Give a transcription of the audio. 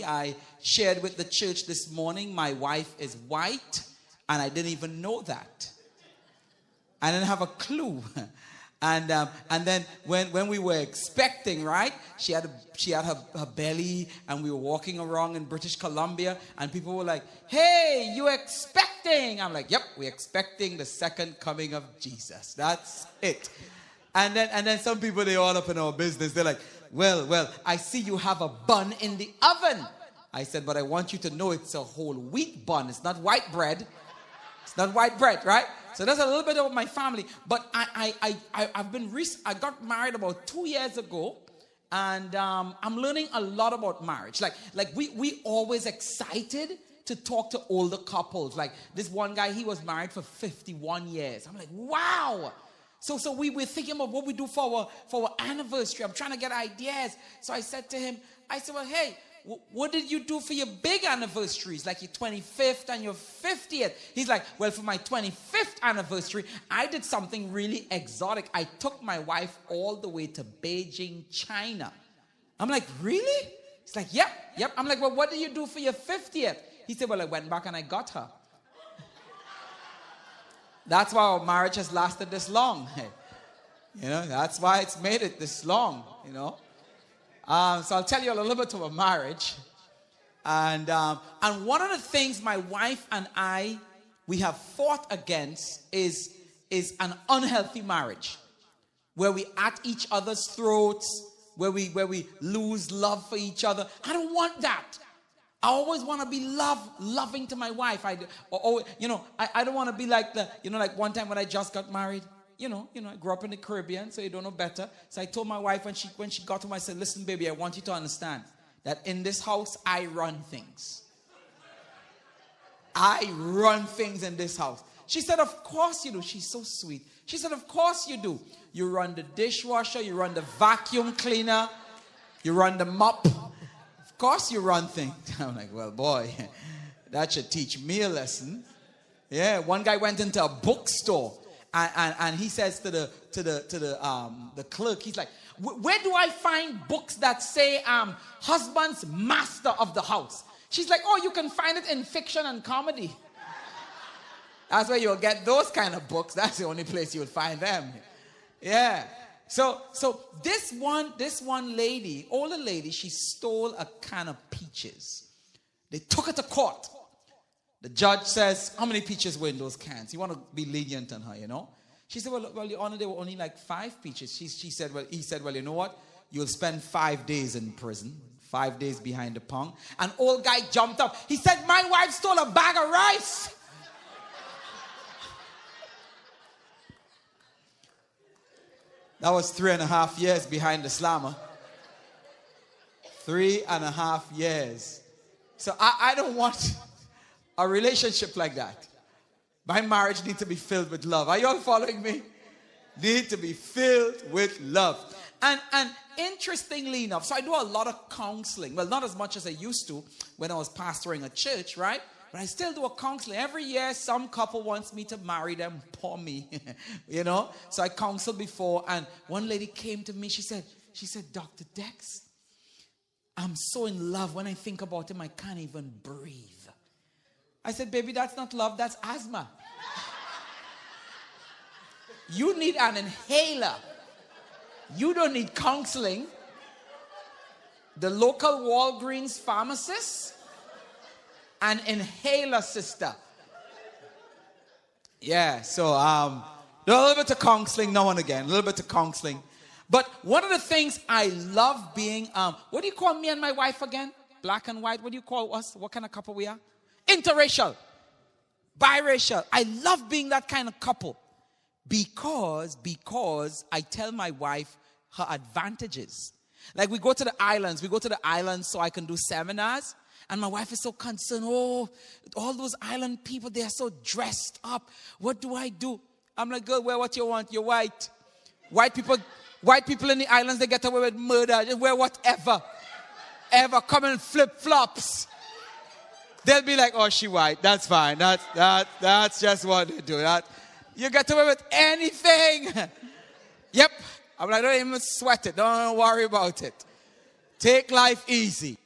family. I shared with the church this morning, my wife is white, and I didn't even know that. I didn't have a clue. And then when we were expecting, right, she had her belly, and we were walking around in British Columbia, and people were like, "Hey, you expecting?" I'm like, "Yep, we're expecting the second coming of Jesus. That's it." And then some people, they all up in our business. They're like, well, I see you have a bun in the oven. I said, but I want you to know it's a whole wheat bun. It's not white bread. It's not white bread, right? So that's a little bit about my family. But I got married about 2 years ago, and I'm learning a lot about marriage. Like we always excited to talk to older couples. Like this one guy, he was married for 51 years. I'm like, wow. So we were thinking about what we do for our anniversary. I'm trying to get ideas. So I said to him, well, hey, what did you do for your big anniversaries, like your 25th and your 50th? He's like, well, for my 25th anniversary, I did something really exotic. I took my wife all the way to Beijing, China. I'm like, really? He's like, yep. I'm like, well, what did you do for your 50th? He said, well, I went back and I got her. That's why our marriage has lasted this long. You know, that's why it's made it this long, you know. So I'll tell you a little bit about marriage. And one of the things my wife and I, we have fought against is an unhealthy marriage, where we at each other's throats, where we lose love for each other. I don't want that. I always want to be loving to my wife. I don't want to be like like one time when I just got married. You know, I grew up in the Caribbean, so you don't know better. So I told my wife when she got home, I said, listen, baby, I want you to understand that in this house, I run things. I run things in this house. She said, of course you do. She's so sweet. She said, of course you do. You run the dishwasher, you run the vacuum cleaner, you run the mop. Of course you run things. I'm like, well, boy, that should teach me a lesson. Yeah, one guy went into a bookstore. And he says to the clerk, he's like, where do I find books that say husband's master of the house? She's like, oh, you can find it in fiction and comedy. That's where you'll get those kind of books. That's the only place you'll find them. Yeah. So this one lady, older lady, she stole a can of peaches. They took her to court. The judge says, how many peaches were in those cans? You want to be lenient on her, you know? She said, well, Your Honor, there were only like 5 peaches. He said, well, you know what? You'll spend 5 days in prison, 5 days behind the pong. An old guy jumped up. He said, my wife stole a bag of rice. That was 3.5 years behind the slammer. 3.5 years. So I don't want a relationship like that. My marriage needs to be filled with love. Are you all following me? Need to be filled with love. And interestingly enough, so I do a lot of counseling. Well, not as much as I used to when I was pastoring a church, right? But I still do a counseling. Every year, some couple wants me to marry them. Poor me. You know? So I counseled before, and one lady came to me. She said, Dr. Dex, I'm so in love. When I think about him, I can't even breathe. I said, baby, that's not love, that's asthma. You need an inhaler. You don't need counseling. The local Walgreens pharmacist, an inhaler, sister. Yeah, so a little bit of counseling now and again, a little bit of counseling. But one of the things I love being, what do you call me and my wife again? Black and white, what do you call us? What kind of couple we are? Interracial, biracial. I love being that kind of couple because I tell my wife her advantages. Like we go to the islands so I can do seminars, and my wife is so concerned. Oh, all those island people, they are so dressed up. What do I do? I'm like, girl, wear what you want. You're white. White people in the islands, they get away with murder. Just wear whatever. Come in flip-flops. They'll be like, oh, she white. That's fine. That's just what they do. You get away with anything. Yep. I'm like, don't even sweat it. Don't worry about it. Take life easy.